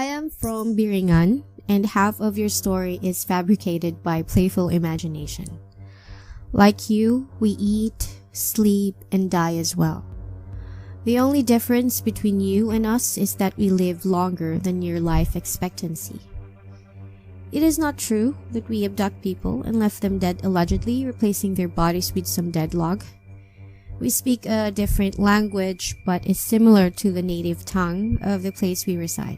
I am from Biringan, and half of your story is fabricated by playful imagination. Like you, we eat, sleep, and die as well. The only difference between you and us is that we live longer than your life expectancy. It is not true that we abduct people and left them dead allegedly, replacing their bodies with some dead log. We speak a different language but is similar to the native tongue of the place we reside.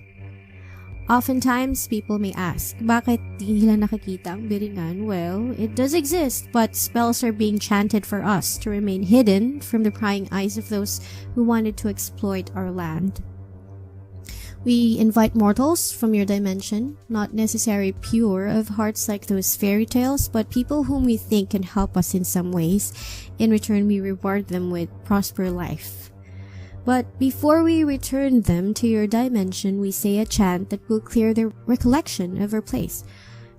Oftentimes, people may ask, bakit di nila nakikita ang Biringan? Well, it does exist, but spells are being chanted for us to remain hidden from the prying eyes of those who wanted to exploit our land. We invite mortals from your dimension, not necessarily pure of hearts like those fairy tales, but people whom we think can help us in some ways. In return, we reward them with prosper life. But before we return them to your dimension, we say a chant that will clear their recollection of our place.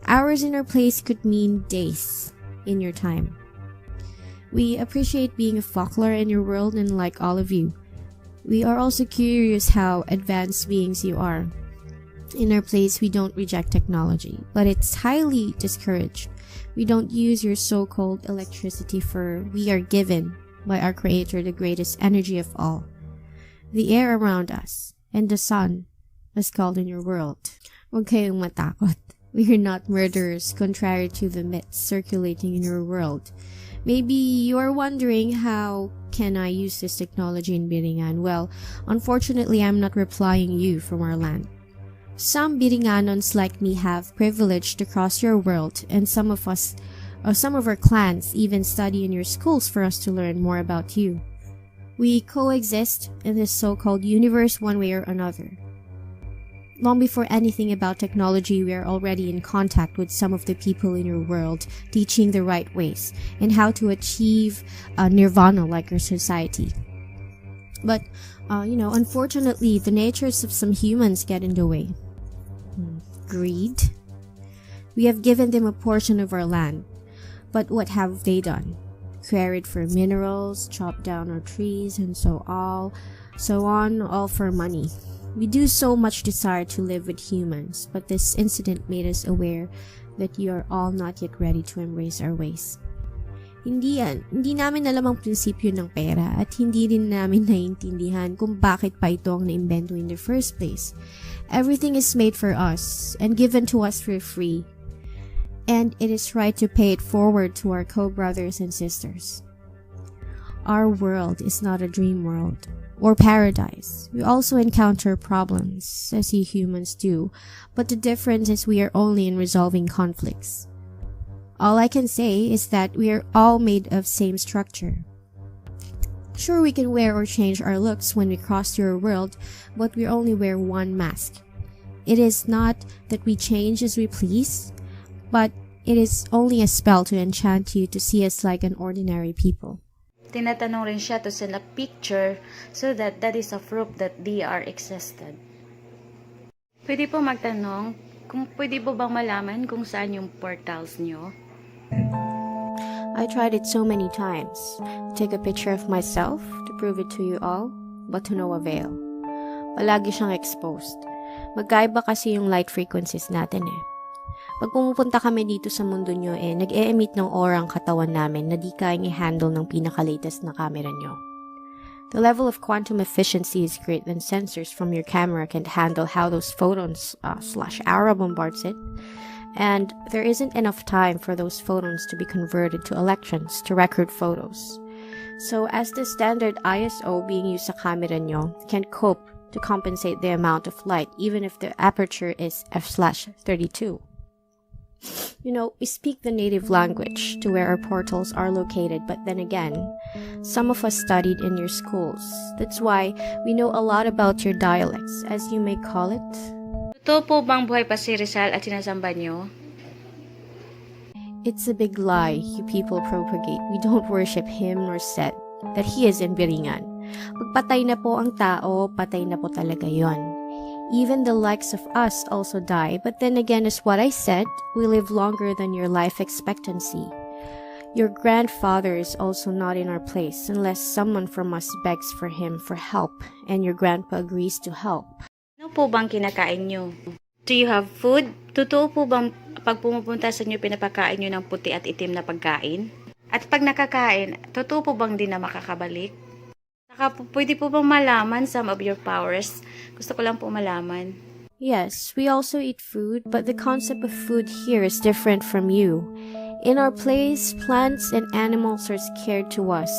Hours in our place could mean days in your time. We appreciate being a folklore in your world, and like all of you, we are also curious how advanced beings you are. In our place, we don't reject technology, but it's highly discouraged. We don't use your so-called electricity, for we are given by our Creator the greatest energy of all, the air around us, and the sun, as called in your world. Huwag kayong matakot. We are not murderers, contrary to the myths circulating in your world. Maybe you are wondering, how can I use this technology in Biringan? Well, unfortunately, I'm not replying you from our land. Some Biringanons like me have privilege to cross your world, and some of our clans even study in your schools for us to learn more about you. We coexist in this so-called universe one way or another. Long before anything about technology, we are already in contact with some of the people in your world, teaching the right ways and how to achieve nirvana like our society. But, unfortunately, the natures of some humans get in the way. Greed. We have given them a portion of our land, but what have they done? Quarried for minerals, chopped down our trees, and so on, all for money. We do so much desire to live with humans, but this incident made us aware that you are all not yet ready to embrace our ways. Hindi namin alam ang prinsipyo ng pera, at hindi rin namin naiintindihan kung bakit pa ito ang naimbento in the first place. Everything is made for us and given to us for free, and it is right to pay it forward to our co-brothers and sisters. Our world is not a dream world or paradise. We also encounter problems, as you humans do, but the difference is we are only in resolving conflicts. All I can say is that we are all made of same structure. Sure, we can wear or change our looks when we cross your world, but we only wear one mask. It is not that we change as we please, but it is only a spell to enchant you to see us like an ordinary people. Tinatanong rin siya to send a picture so that is a proof that they are existed. Pwede po magtanong kung pwede po bang malaman kung saan yung portals nyo? I tried it so many times. Take a picture of myself to prove it to you all, but to no avail. Palagi siyang exposed. Magkaiba kasi yung light frequencies natin eh. Pag pumupunta kami dito sa mundo nyo, nag-e-emit ng aura ang katawan namin na di kayang i-handle ng pinaka-latest na camera nyo. The level of quantum efficiency is great, and sensors from your camera can't handle how those photons /aura bombards it. And there isn't enough time for those photons to be converted to electrons to record photos. So as the standard ISO being used sa camera nyo can't cope to compensate the amount of light, even if the aperture is f/32. We speak the native language to where our portals are located, but then again, some of us studied in your schools. That's why we know a lot about your dialects, as you may call it. Totoo po bang buhay pa si Rizal at sinasamba nyo? It's a big lie you people propagate. We don't worship him nor said that he is in Biringan. Pagpatay na po ang tao, patay na po talaga yon. Even the likes of us also die, but then again, as what I said, we live longer than your life expectancy. Your grandfather is also not in our place unless someone from us begs for him for help, and your grandpa agrees to help. Ano po bang kinakain nyo? Do you have food? Totoo po bang pag pumupunta sa inyo, pinapakain nyo ng puti at itim na pagkain? At pag nakakain, totoo po bang di na makakabalik? Saka po, pwede po bang malaman some of your powers? Gusto ko lang po malaman. Yes, we also eat food, but the concept of food here is different from you. In our place, plants and animals are scared to us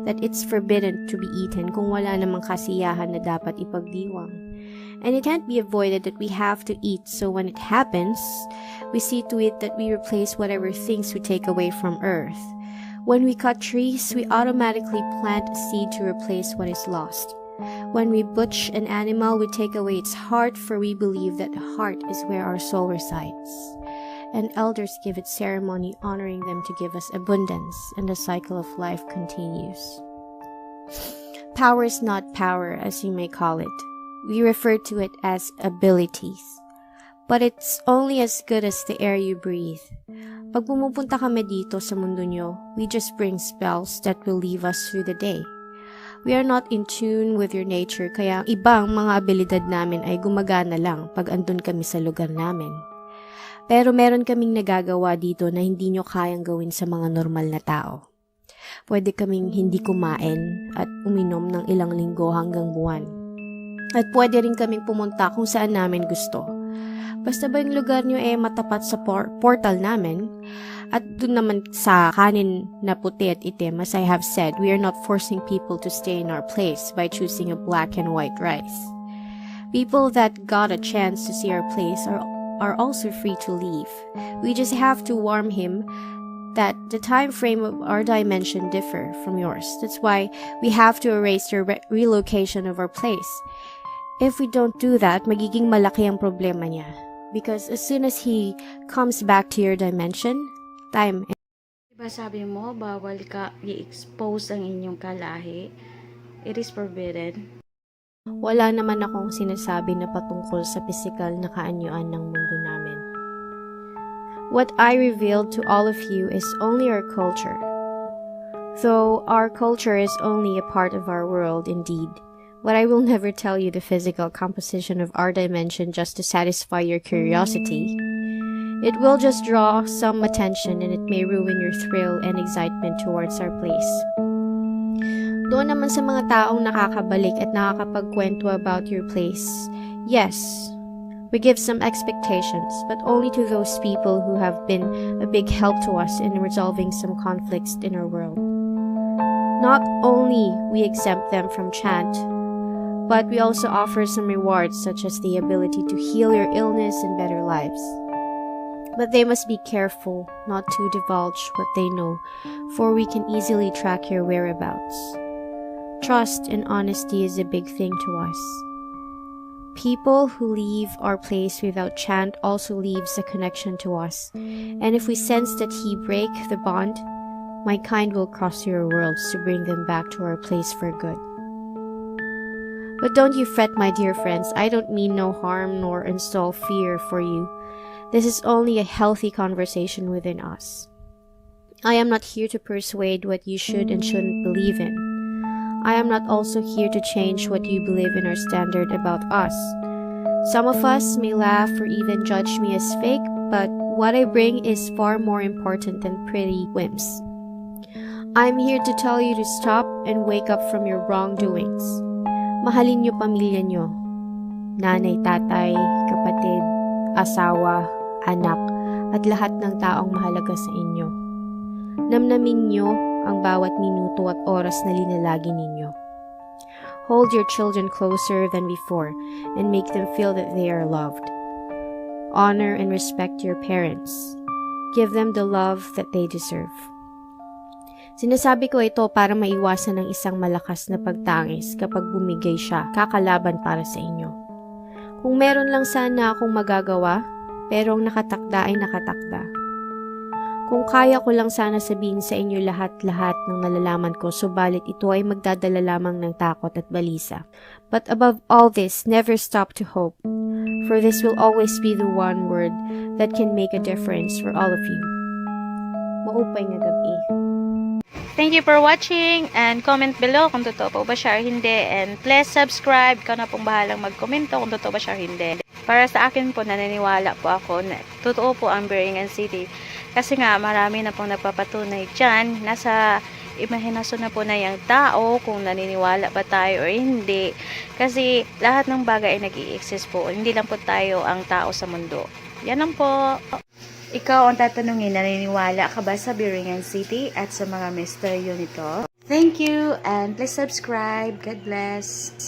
that it's forbidden to be eaten kung wala namang kasiyahan na dapat ipagdiwang. And it can't be avoided that we have to eat, so when it happens, we see to it that we replace whatever things we take away from earth. When we cut trees, we automatically plant a seed to replace what is lost. When we butcher an animal, we take away its heart, for we believe that the heart is where our soul resides. And elders give it ceremony, honoring them to give us abundance, and the cycle of life continues. Power is not power, as you may call it. We refer to it as abilities. But it's only as good as the air you breathe. Pag pumupunta kami dito sa mundo nyo, we just bring spells that will leave us through the day. We are not in tune with your nature, kaya ibang mga abilidad namin ay gumagana lang pag andun kami sa lugar namin. Pero meron kaming nagagawa dito na hindi nyo kayang gawin sa mga normal na tao. Pwede kaming hindi kumain at uminom ng ilang linggo hanggang buwan. At pwede rin kaming pumunta kung saan namin gusto. Basta ba yung lugar nyo matapat sa portal namin? At dun naman sa kanin na puti at itim, as I have said, we are not forcing people to stay in our place by choosing a black and white rice. People that got a chance to see our place are also free to leave. We just have to warn him that the time frame of our dimension differ from yours. That's why we have to erase your relocation of our place. If we don't do that, magiging malaki ang problema niya. Because as soon as he comes back to your dimension, time. Diba sabi mo, bawal ka i-expose ang inyong kalahi? It is forbidden. Wala naman akong sinasabi na patungkol sa pisikal na kaanyuan ng mundo namin. What I revealed to all of you is only our culture. Though our culture is only a part of our world indeed. But I will never tell you the physical composition of our dimension just to satisfy your curiosity. It will just draw some attention and it may ruin your thrill and excitement towards our place. Doon naman sa mga taong nakakabalik at nakakapagkwento about your place, yes, we give some expectations, but only to those people who have been a big help to us in resolving some conflicts in our world. Not only we exempt them from chant, but we also offer some rewards such as the ability to heal your illness and better lives. But they must be careful not to divulge what they know, for we can easily track your whereabouts. Trust and honesty is a big thing to us. People who leave our place without chant also leaves a connection to us, and if we sense that he break the bond, my kind will cross your worlds to bring them back to our place for good. But don't you fret, my dear friends. I don't mean no harm nor install fear for you. This is only a healthy conversation within us. I am not here to persuade what you should and shouldn't believe in. I am not also here to change what you believe in or standard about us. Some of us may laugh or even judge me as fake, but what I bring is far more important than pretty whims. I'm here to tell you to stop and wake up from your wrongdoings. Mahalin niyo pamilya niyo, nanay, tatay, kapatid, asawa, anak, at lahat ng taong mahalaga sa inyo. Namnamin niyo ang bawat minuto at oras na linalagi ninyo. Hold your children closer than before and make them feel that they are loved. Honor and respect your parents. Give them the love that they deserve. Sinasabi ko ito para maiwasan ng isang malakas na pagtangis kapag bumigay siya kakalaban para sa inyo. Kung meron lang sana akong magagawa, pero ang nakatakda ay nakatakda. Kung kaya ko lang sana sabihin sa inyo lahat-lahat ng nalalaman ko, subalit ito ay magdadala lamang ng takot at balisa. But above all this, never stop to hope, for this will always be the one word that can make a difference for all of you. Maupay nga gabi. Thank you for watching and comment below kung totoo po ba siya or hindi. And please subscribe. Ikaw na pong bahalang magkomento kung totoo ba siya or hindi. Para sa akin po, naniniwala po ako na totoo po ang Biringan City. Kasi nga, marami na pong nagpapatunay dyan. Nasa imahinasyon na po na yung tao kung naniniwala ba tayo or hindi. Kasi lahat ng bagay ay nag-i-exist po. Hindi lang po tayo ang tao sa mundo. Yan lang po. Ikaw ang tatanungin, naniniwala ka ba sa Biringan City at sa mga misteryo nito? Thank you and please subscribe. God bless.